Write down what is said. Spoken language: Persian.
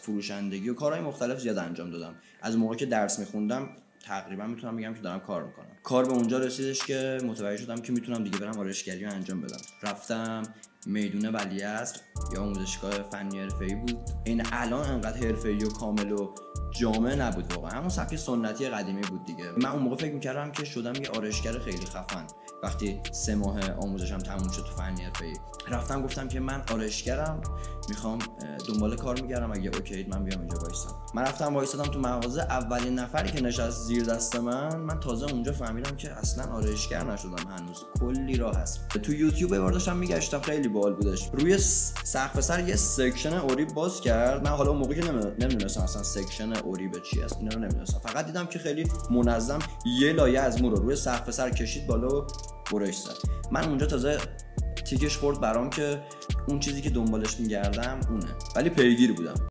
فروشندگی و کارهای مختلف زیاد انجام دادم. از موقعی که درس میخوندم تقریبا میتونم بگم که دارم کار میکنم. کار به اونجا رسیدش که متوجه شدم که میتونم دیگه برم آرایشگری رو انجام بدم. رفتم میدون ولیعصر یا آموزشگاه فنی حرفه‌ای بود. این الان انقدر حرفه‌ای و کامل و جامع نبود واقعا، همون سبک سنتی قدیمی بود دیگه. من اون موقع فکر می‌کردم که شدم یه آرایشگر خیلی خفن. وقتی 3 ماه آموزشم تموم شد تو فنی حرفه‌ای، رفتم گفتم که من آرایشگرم، میخوام دنبال کار میگردم، اگه اوکی من بیام اینجا وایسم. من رفتم وایسادم تو مغازه. اولین نفری که نشست زیر دست من تازه اونجا فهمیدم که اصلا آرایشگر نشدم هنوز، کلی راه هست. تو یوتیوب یه بار داشتم میگشتم، خیلی باحال بودش. روی سقف سر یه سکشن اوری باز کرد. من حالا اون موقع که نمیدونستم اصلا سکشن اوری به چی است، اینا رو نمیدونستم. فقط دیدم که خیلی منظم یه لایه از مو رو روی سقف سر کشید بالا و برش زد. من اونجا تازه تیکش خورد برام که اون چیزی که دنبالش میگردم اونه، ولی پیگیر بودم.